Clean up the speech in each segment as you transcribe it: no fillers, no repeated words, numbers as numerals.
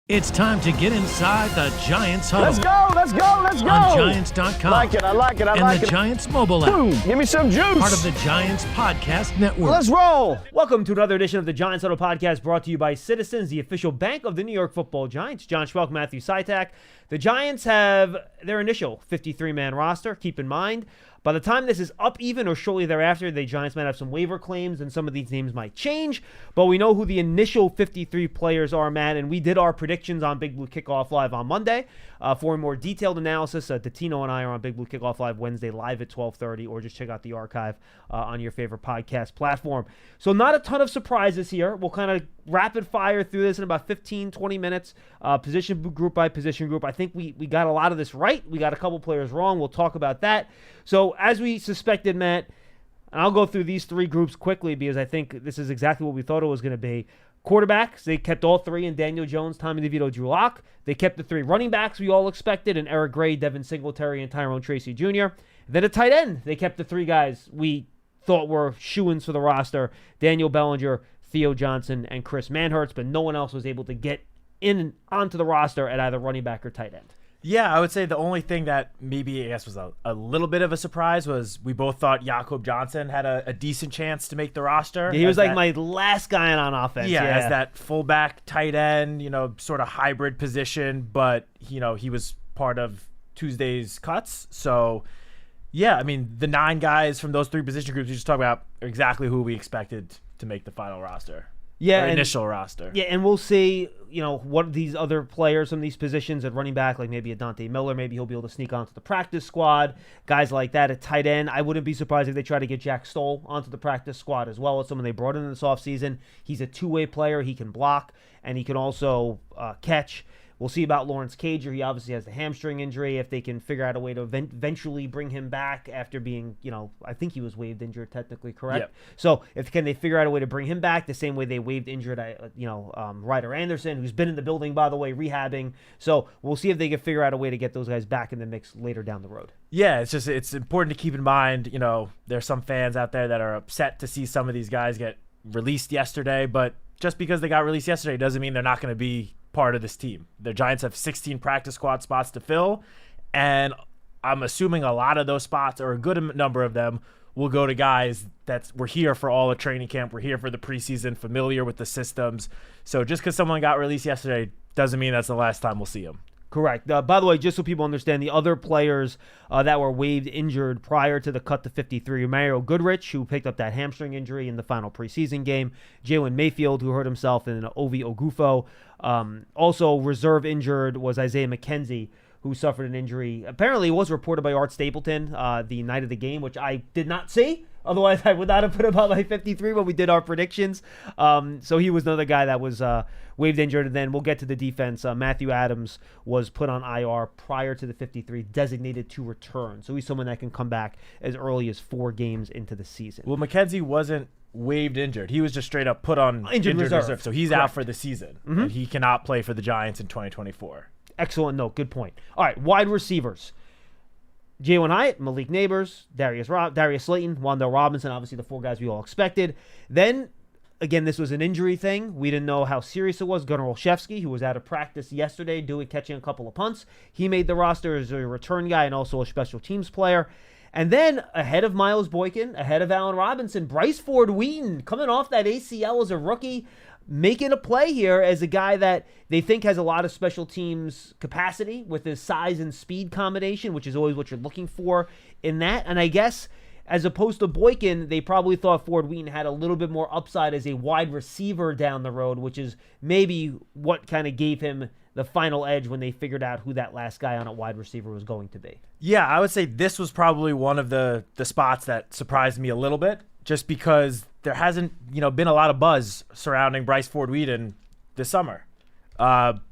It's time to get inside the Giants Huddle. Let's go! On Giants.com. I like it. And the Giants mobile app. Boom, give me some juice. Part of the Giants Podcast Network. Let's roll. Welcome to another edition of the Giants Huddle Podcast, brought to you by Citizens, the official bank of the New York Football Giants. John Schmeelk and Matt Citak. The Giants have their initial 53-man roster. Keep in mind, by the time this is up even or shortly thereafter, the Giants might have some waiver claims and some of these names might change. But we know who the initial 53 players are, Matt, and we did our predictions on Big Blue Kickoff Live on Monday. For a more detailed analysis, Datino and I are on Big Blue Kickoff Live Wednesday live at 12:30, or just check out the archive on your favorite podcast platform. So not a ton of surprises here. We'll kind of rapid fire through this in about 15, 20 minutes, position group by position group. I think we got a lot of this right. We got a couple players wrong. We'll talk about that. So as we suspected, Matt, and I'll go through these three groups quickly because I think this is exactly what we thought it was going to be. Quarterbacks, they kept all three in Daniel Jones, Tommy DeVito, Drew Lock. They kept the three running backs we all expected in Eric Gray, Devin Singletary, and Tyrone Tracy Jr. Then at tight end, they kept the three guys we thought were shoo-ins for the roster, Daniel Bellinger, Theo Johnson, and Chris Manhertz, but no one else was able to get in and onto the roster at either running back or tight end. Yeah, I would say the only thing that maybe, I guess, was a little bit of a surprise was we both thought Jakob Johnson had a decent chance to make the roster. Yeah, he was like my last guy on offense. Yeah, as that fullback, tight end, sort of hybrid position, but, he was part of Tuesday's cuts. So, yeah, I mean, the 9 guys from those 3 position groups you just talked about are exactly who we expected to make the final roster. Yeah, initial roster. Yeah, and we'll see, what these other players from these positions at running back, like maybe a Dante Miller, maybe he'll be able to sneak onto the practice squad. Guys like that at tight end. I wouldn't be surprised if they try to get Jack Stoll onto the practice squad as well as someone they brought in this offseason. He's a two-way player. He can block, and he can also catch. We'll see about Lawrence Cager. He obviously has the hamstring injury. If they can figure out a way to eventually bring him back after being, I think he was waived injured, technically, correct? Yep. So can they figure out a way to bring him back the same way they waived injured, Ryder Anderson, who's been in the building, by the way, rehabbing. So we'll see if they can figure out a way to get those guys back in the mix later down the road. Yeah, it's important to keep in mind, there's some fans out there that are upset to see some of these guys get released yesterday, but just because they got released yesterday doesn't mean they're not going to be part of this team. The Giants have 16 practice squad spots to fill, and I'm assuming a lot of those spots, or a good number of them, will go to guys that were here for all of training camp, we're here for the preseason, familiar with the systems. So just because someone got released yesterday doesn't mean that's the last time we'll see them. Correct. By the way, just so people understand, the other players that were waived injured prior to the cut to 53, Mario Goodrich, who picked up that hamstring injury in the final preseason game, Jalen Mayfield, who hurt himself in an Ovi Ogufo. Also reserve injured was Isaiah McKenzie, who suffered an injury. Apparently, it was reported by Art Stapleton the night of the game, which I did not see. Otherwise, I would not have put him on my 53 when we did our predictions. So he was another guy that was waived injured. And then we'll get to the defense. Matthew Adams was put on IR prior to the 53, designated to return. So he's someone that can come back as early as 4 games into the season. Well, McKenzie wasn't waived injured. He was just straight up put on injured reserve. So he's out for the season. Mm-hmm. And he cannot play for the Giants in 2024. Excellent note. Good point. All right, wide receivers. Jalen Hyatt, Malik Neighbors, Darius Slayton, Wan'Dale Robinson, obviously the 4 guys we all expected. Then, again, this was an injury thing. We didn't know how serious it was. Gunnar Olszewski, who was out of practice yesterday catching a couple of punts. He made the roster as a return guy and also a special teams player. And then, ahead of Miles Boykin, ahead of Allen Robinson, Bryce Ford-Wheaton, coming off that ACL as a rookie, making a play here as a guy that they think has a lot of special teams capacity with his size and speed combination, which is always what you're looking for in that. And I guess as opposed to Boykin, they probably thought Ford-Wheaton had a little bit more upside as a wide receiver down the road, which is maybe what kind of gave him the final edge when they figured out who that last guy on a wide receiver was going to be. Yeah, I would say this was probably one of the spots that surprised me a little bit, just because there hasn't been a lot of buzz surrounding Bryce Ford-Wheaton this summer.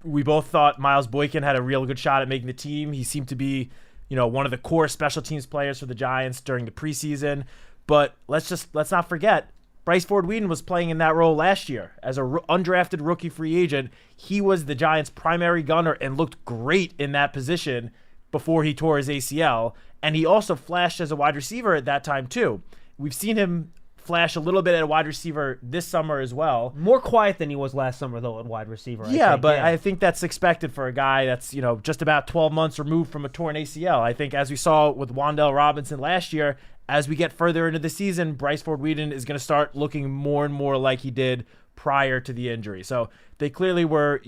We both thought Miles Boykin had a real good shot at making the team. He seemed to be one of the core special teams players for the Giants during the preseason. But let's not forget, Bryce Ford-Wheaton was playing in that role last year as an undrafted rookie free agent. He was the Giants' primary gunner and looked great in that position before he tore his ACL. And he also flashed as a wide receiver at that time too. We've seen him flash a little bit at wide receiver this summer as well. More quiet than he was last summer, though, at wide receiver. I think that's expected for a guy that's, just about 12 months removed from a torn ACL. I think as we saw with Wan'Dale Robinson last year, as we get further into the season, Bryce Ford-Wheaton is going to start looking more and more like he did prior to the injury. So they clearly were,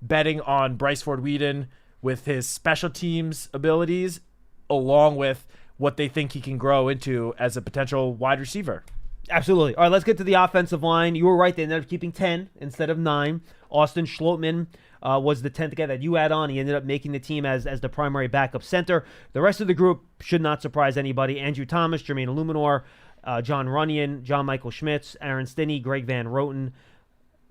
betting on Bryce Ford-Wheaton with his special teams abilities, along with what they think he can grow into as a potential wide receiver. Absolutely. All right, let's get to the offensive line. You were right. They ended up keeping 10 instead of 9. Austin Schlottman was the 10th guy that you add on. He ended up making the team as the primary backup center. The rest of the group should not surprise anybody. Andrew Thomas, Jermaine Illuminor, John Runyon, John Michael Schmitz, Aaron Stinney, Greg Van Roten,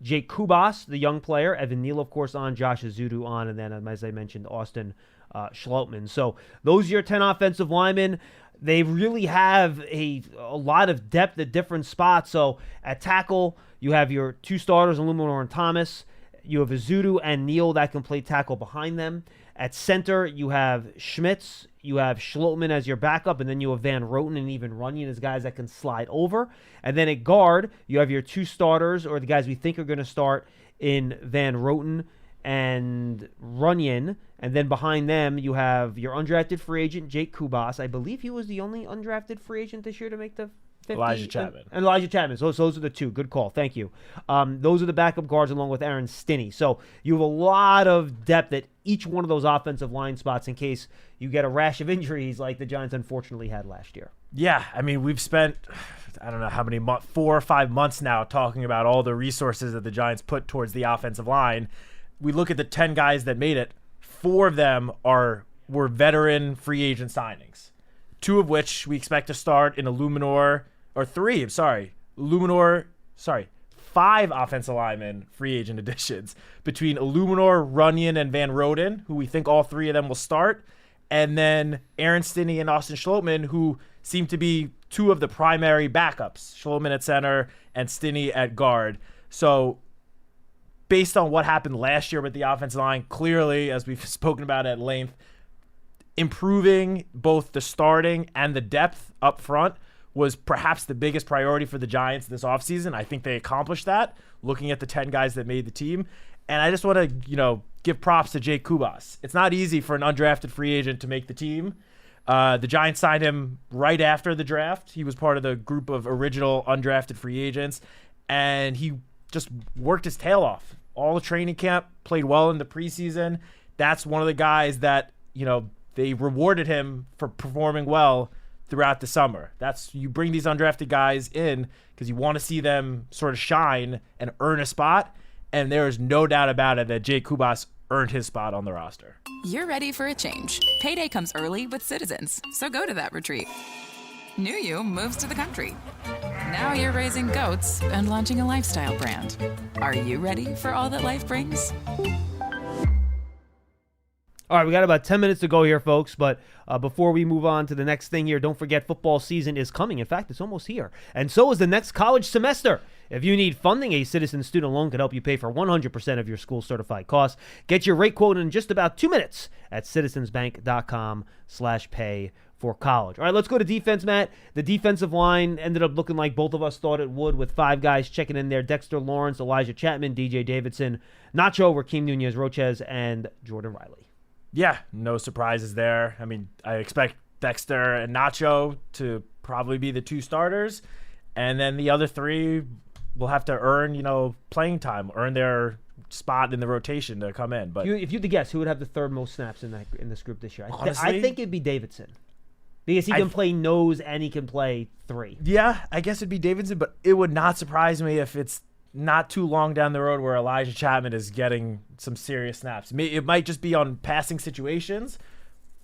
Jake Kubas, the young player, Evan Neal, of course, on, Josh Azudu on, and then, as I mentioned, Austin Schlottman. So those are your 10 offensive linemen. They really have a lot of depth at different spots. So at tackle, you have your 2 starters, Illuminor and Thomas. You have Azudu and Neal that can play tackle behind them. At center, you have Schmitz, you have Schlottman as your backup, and then you have Van Roten and even Runyon as guys that can slide over. And then at guard, you have your 2 starters, or the guys we think are going to start, in Van Roten and Runyon. And then behind them, you have your undrafted free agent, Jake Kubas. I believe he was the only undrafted free agent this year to make the 50. Elijah Chapman. And Elijah Chapman. So those are the 2. Good call. Thank you. Those are the backup guards along with Aaron Stinney. So you have a lot of depth at each one of those offensive line spots in case you get a rash of injuries like the Giants unfortunately had last year. Yeah, I mean, we've spent, I don't know how many 4 or 5 months now talking about all the resources that the Giants put towards the offensive line. We look at the 10 guys that made it. 4 of them were veteran free agent signings, 2 of which we expect to start in Illuminor, or 3, I'm sorry, 5 offensive linemen free agent additions between Illuminor, Runyon, and Van Roten, who we think all 3 of them will start, and then Aaron Stinney and Austin Schlottman, who seem to be 2 of the primary backups, Schlottman at center and Stinney at guard. So based on what happened last year with the offensive line, clearly, as we've spoken about at length, improving both the starting and the depth up front was perhaps the biggest priority for the Giants this offseason. I think they accomplished that, looking at the 10 guys that made the team. And I just want to, give props to Jake Kubas. It's not easy for an undrafted free agent to make the team. The Giants signed him right after the draft. He was part of the group of original undrafted free agents, and he just worked his tail off all the training camp, played well in the preseason. That's one of the guys that, they rewarded him for performing well throughout the summer. You bring these undrafted guys in because you want to see them sort of shine and earn a spot. And there is no doubt about it that Jake Kubas earned his spot on the roster. You're ready for a change. Payday comes early with Citizens, so go to that retreat. New you moves to the country. Now you're raising goats and launching a lifestyle brand. Are you ready for all that life brings? All right, we got about 10 minutes to go here, folks, but before we move on to the next thing here, don't forget football season is coming. In fact, it's almost here, and so is the next college semester. If you need funding, a Citizens student loan could help you pay for 100% of your school certified costs. Get your rate quote in just about 2 minutes at citizensbank.com/pay for college. All right, let's go to defense, Matt. The defensive line ended up looking like both of us thought it would, with 5 guys checking in there: Dexter Lawrence, Elijah Chapman, DJ Davidson, Nacho, Rakeem Nunez-Roches, and Jordan Riley. Yeah, no surprises there. I mean, I expect Dexter and Nacho to probably be the 2 starters, and then the other 3 will have to earn, playing time, earn their spot in the rotation to come in. But if you had to guess, who would have the 3rd most snaps in this group this year? Honestly, I think it'd be Davidson, because he can play nose and he can play 3. Yeah, I guess it'd be Davidson, but it would not surprise me if it's not too long down the road where Elijah Chapman is getting some serious snaps. It might just be on passing situations,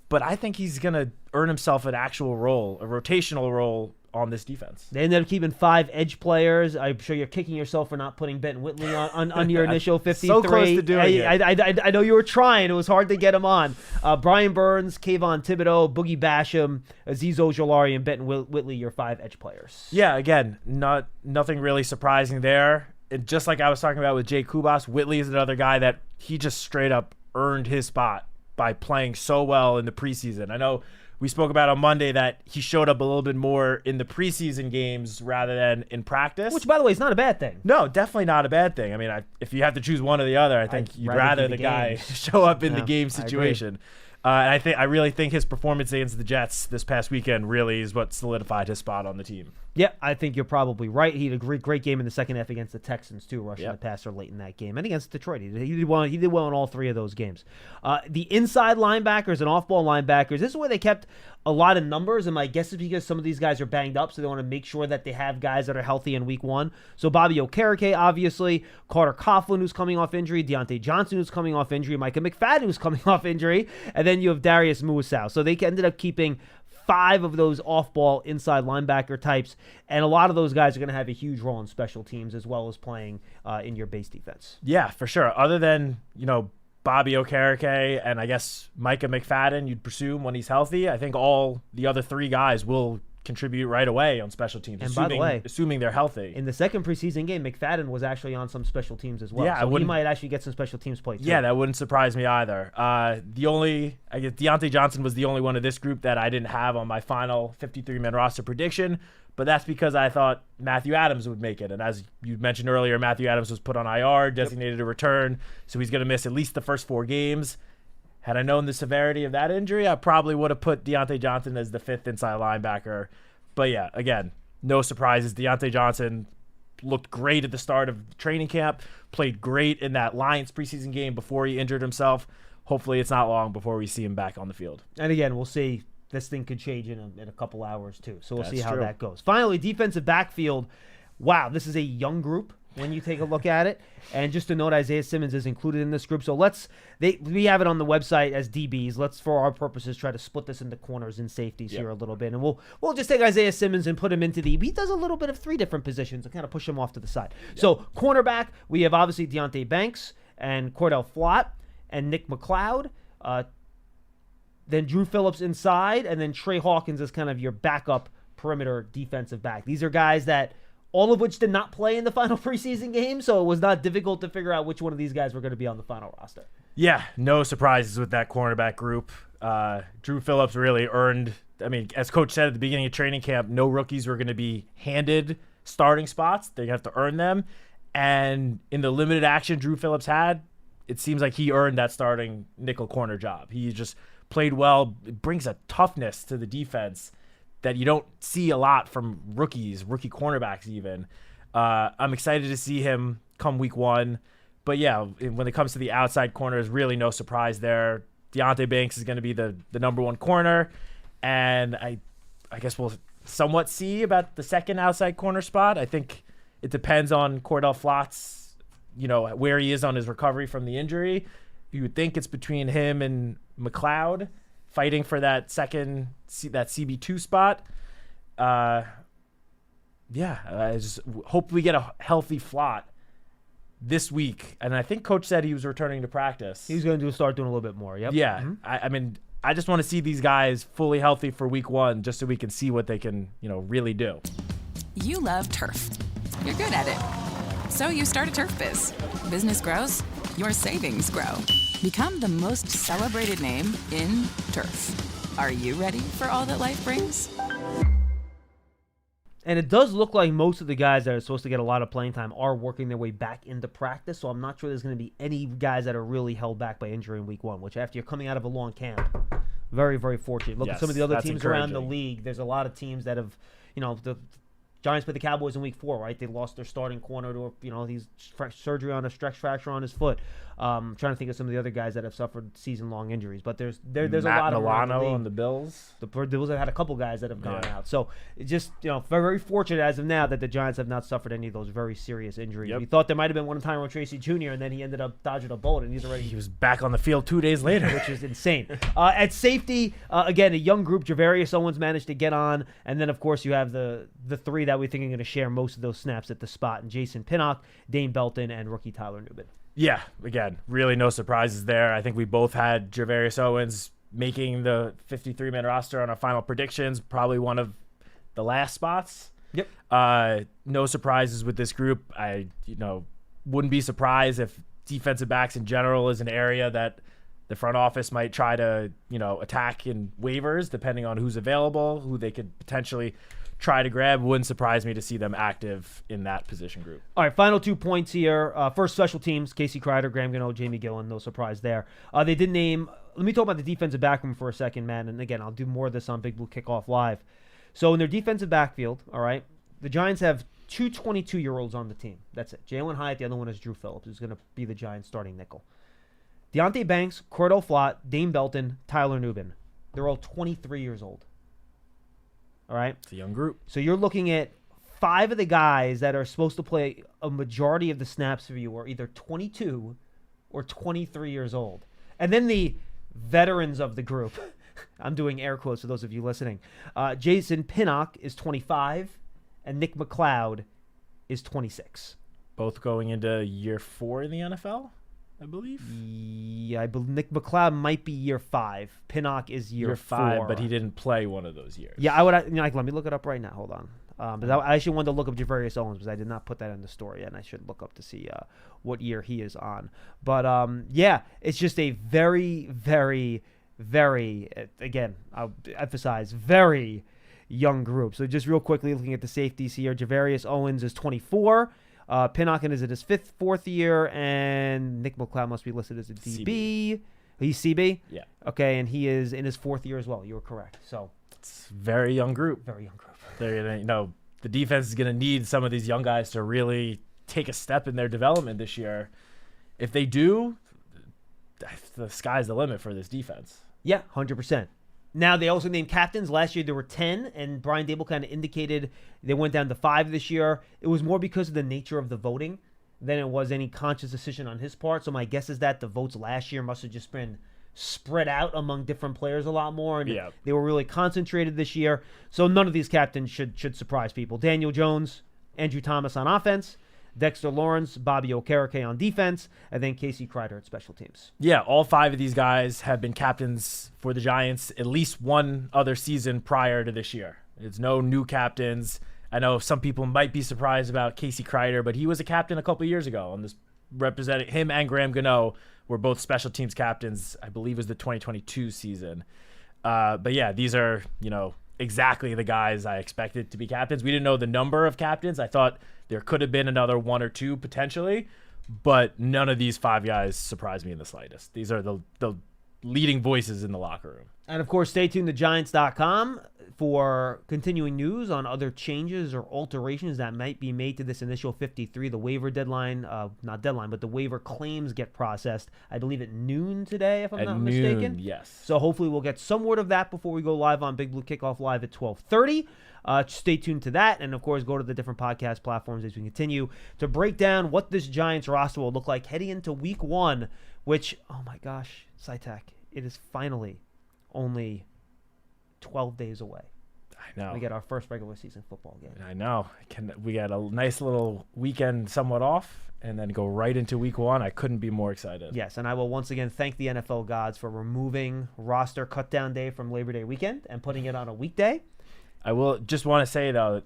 but I think he's going to earn himself an actual role, a rotational role on this defense. They ended up keeping 5 edge players. I'm sure you're kicking yourself for not putting Benton Whitley on your initial 53. So close to doing it. I know you were trying. It was hard to get him on. Brian Burns, Kayvon Thibodeau, Boogie Basham, Azeez Ojulari, and Benton Whitley, your 5 edge players. Yeah, again, nothing really surprising there. And just like I was talking about with Jake Kubas, Whitley is another guy that he just straight up earned his spot by playing so well in the preseason. I know we spoke about on Monday that he showed up a little bit more in the preseason games rather than in practice. Which, by the way, is not a bad thing. No, definitely not a bad thing. I mean, if you have to choose one or the other, I think you'd rather the guy show up in the game situation. And I really think his performance against the Jets this past weekend really is what solidified his spot on the team. Yeah, I think you're probably right. He had a great game in the second half against the Texans too, rushing the passer late in that game, and against Detroit. He did well in all three of those games. The inside linebackers and off-ball linebackers, this is where they kept a lot of numbers, and my guess is because some of these guys are banged up, so they want to make sure that they have guys that are healthy in week one. So Bobby Okereke, obviously, Carter Coughlin, who's coming off injury, Deontay Johnson, who's coming off injury, Micah McFadden, who's coming off injury, and then you have Darius Muasau. So they ended up keeping 5 of those off-ball inside linebacker types, and a lot of those guys are going to have a huge role in special teams as well as playing in your base defense. Yeah, for sure. Other than, Bobby Okereke and I guess Micah McFadden, you'd presume when he's healthy, I think all the other 3 guys will contribute right away on special teams, and by the way, assuming they're healthy. In the second preseason game, McFadden was actually on some special teams as well. Yeah, so he might actually get some special teams play too. Yeah, that wouldn't surprise me either. I guess Deontay Johnson was the only one of this group that I didn't have on my final 53-man roster prediction, but that's because I thought Matthew Adams would make it. And as you mentioned earlier, Matthew Adams was put on IR, designated to return, so he's going to miss at least the first 4 games. Had I known the severity of that injury, I probably would have put Deontay Johnson as the 5th inside linebacker. But yeah, again, no surprises. Deontay Johnson looked great at the start of training camp, played great in that Lions preseason game before he injured himself. Hopefully it's not long before we see him back on the field. And again, we'll see. This thing could change in a couple hours too. So we'll see how true. that goes. Finally, defensive backfield. Wow, this is a young group when you take a look at it. And just to note, Isaiah Simmons is included in this group. So we have it on the website as DBs. Let's, for our purposes, try to split this into corners and safeties here a little bit. And we'll just take Isaiah Simmons and put him into he does a little bit of 3 different positions and kind of push him off to the side. Yep. So cornerback, we have obviously Deonte Banks and Cordell Flott and Nick McLeod. Then Drew Phillips inside, and then Trey Hawkins is kind of your backup perimeter defensive back. These are guys that all of which did not play in the final preseason game, so it was not difficult to figure out which one of these guys were going to be on the final roster. Yeah, no surprises with that cornerback group. Drew Phillips really earned, as Coach said at the beginning of training camp, no rookies were going to be handed starting spots. They have to earn them. And in the limited action Drew Phillips had, it seems like he earned that starting nickel corner job. He just played well. It brings a toughness to the defense that you don't see a lot from rookie cornerbacks even. I'm excited to see him come week 1. But yeah, when it comes to the outside corners, really no surprise there. Deonte Banks is going to be the number 1 corner. And I guess we'll somewhat see about the second outside corner spot. I think it depends on Cordell Flott's, where he is on his recovery from the injury. You would think it's between him and McLeod fighting for that second, that CB2 spot. I just hope we get a healthy Flott this week. And I think Coach said he was returning to practice. He's going to start doing a little bit more. Yep. Yeah. Mm-hmm. I just want to see these guys fully healthy for week 1 just so we can see what they can, really do. You love turf. You're good at it. So you start a turf biz. Business grows, your savings grow. Become the most celebrated name in turf. Are you ready for all that life brings? And it does look like most of the guys that are supposed to get a lot of playing time are working their way back into practice, so I'm not sure there's going to be any guys that are really held back by injury in week 1, which after you're coming out of a long camp, very, very fortunate. Look at some of the other teams around the league. There's a lot of teams that have, the Giants played the Cowboys in week 4, right? They lost their starting corner to, he's surgery on a stretch fracture on his foot. I'm trying to think of some of the other guys that have suffered season-long injuries, but there's a lot of Milano on the Bills. The Bills have had a couple guys that have gone out. So it's just, very, very fortunate as of now that the Giants have not suffered any of those very serious injuries. Yep. We thought there might have been one time with Tracy Jr., and then he ended up dodging a bullet, and he was back on the field 2 days later, which is insane. At safety, again, a young group. Javarius Owens managed to get on, and then of course you have the 3 that we think are going to share most of those snaps at the spot, and Jason Pinnock, Dane Belton, and rookie Tyler Newman. Yeah, again, really no surprises there. I think we both had Javarius Owens making the 53-man roster on our final predictions, probably one of the last spots. Yep. No surprises with this group. I, wouldn't be surprised if defensive backs in general is an area that The front office might try to, attack in waivers depending on who's available, who they could potentially try to grab. Wouldn't surprise me to see them active in that position group. All right, final 2 points here. First, special teams, Casey Kreider, Graham Gano, Jamie Gillen, no surprise there. They did name, let me talk about the defensive backroom for a second, Matt, and again, I'll do more of this on Big Blue Kickoff Live. So in their defensive backfield, all right, the Giants have two 22-year-olds on the team. That's it. Jalen Hyatt, the other one is Drew Phillips, who's going to be the Giants starting nickel. Deontay Banks, Cordell Flott, Dane Belton, Tyler Nubin. They're all 23 years old. All right? It's a young group. So you're looking at 5 of the guys that are supposed to play a majority of the snaps for you are either 22 or 23 years old. And then the veterans of the group, I'm doing air quotes for those of you listening. Jason Pinnock is 25, and Nick McLeod is 26. Both going into year 4 in the NFL, I believe. Yeah, I believe Nick McLeod might be year 5. Pinnock is year 5, 4. but he didn't play one of those years. Yeah, I would. Let me look it up right now. Hold on. But I actually wanted to look up Javarius Owens because I did not put that in the story yet, and I should look up to see what year he is on. But yeah, it's just a very, very, very, again, I'll emphasize, very young group. So just real quickly looking at the safeties here, Javarius Owens is 24. Pinnock is in his 4th year, and Nick McLeod must be listed as a DB. CB. He's CB? Yeah. Okay, and he is in his 4th year as well. You were correct. So it's a very young group. Very young group. They're gonna, the defense is going to need some of these young guys to really take a step in their development this year. If they do, the sky's the limit for this defense. Yeah, 100%. Now, they also named captains. Last year, there were 10, and Brian Dable kind of indicated they went down to 5 this year. It was more because of the nature of the voting than it was any conscious decision on his part. So my guess is that the votes last year must have just been spread out among different players a lot more, and they were really concentrated this year. So none of these captains should surprise people. Daniel Jones, Andrew Thomas on offense, Dexter Lawrence, Bobby Okereke on defense, and then Casey Kreider at special teams. Yeah, all 5 of these guys have been captains for the Giants at least one other season prior to this year. It's no new captains. I know some people might be surprised about Casey Kreider, but he was a captain a couple of years ago. And this represented him and Graham Gano were both special teams captains. I believe it was the 2022 season. But yeah, these are exactly the guys I expected to be captains. We didn't know the number of captains. I thought there could have been another 1 or 2 potentially, but none of these 5 guys surprised me in the slightest. These are the leading voices in the locker room. And, of course, stay tuned to Giants.com for continuing news on other changes or alterations that might be made to this initial 53. The waiver deadline, not deadline, but the waiver claims get processed, I believe, at noon today, if I'm not mistaken. Yes. So hopefully we'll get some word of that before we go live on Big Blue Kickoff Live at 12:30. Stay tuned to that. And, of course, go to the different podcast platforms as we continue to break down what this Giants roster will look like heading into Week 1, which, oh, my gosh, Citak, it is finally only 12 days away. I know. We get our first regular season football game. I know. We got a nice little weekend somewhat off and then go right into Week 1. I couldn't be more excited. Yes, and I will once again thank the NFL gods for removing roster cutdown day from Labor Day weekend and putting it on a weekday. I will just want to say, though,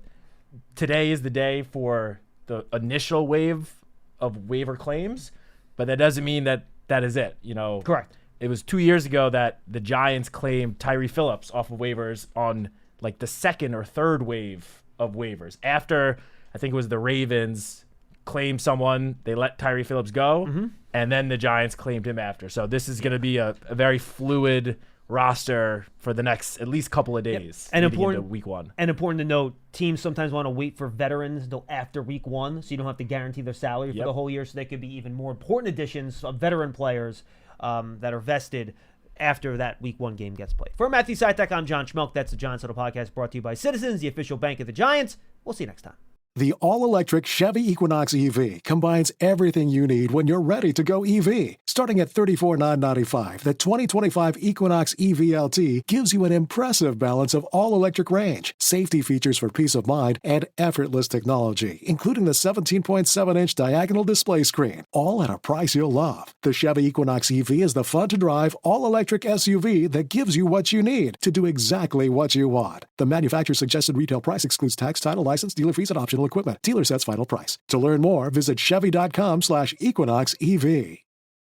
today is the day for the initial wave of waiver claims, but that doesn't mean that is it. Correct. It was 2 years ago that the Giants claimed Tyree Phillips off of waivers on like the 2nd or 3rd wave of waivers. After, I think it was the Ravens claimed someone, they let Tyree Phillips go, and then the Giants claimed him after. So this is going to be a very fluid roster for the next at least couple of days. And important into Week 1. And important to note, teams sometimes want to wait for veterans until after Week 1, so you don't have to guarantee their salary for the whole year. So they could be even more important additions of veteran players that are vested after that Week 1 game gets played. For Matthew Citak, I'm John Schmeelk. That's the Giants Huddle Podcast brought to you by Citizens, the official bank of the Giants. We'll see you next time. The all-electric Chevy Equinox EV combines everything you need when you're ready to go EV. Starting at $34,995, the 2025 Equinox EVLT gives you an impressive balance of all-electric range, safety features for peace of mind, and effortless technology, including the 17.7-inch diagonal display screen, all at a price you'll love. The Chevy Equinox EV is the fun-to-drive, all-electric SUV that gives you what you need to do exactly what you want. The manufacturer's suggested retail price excludes tax, title, license, dealer fees, and optional equipment. Dealer sets final price. To learn more, visit Chevy.com/Equinox EV.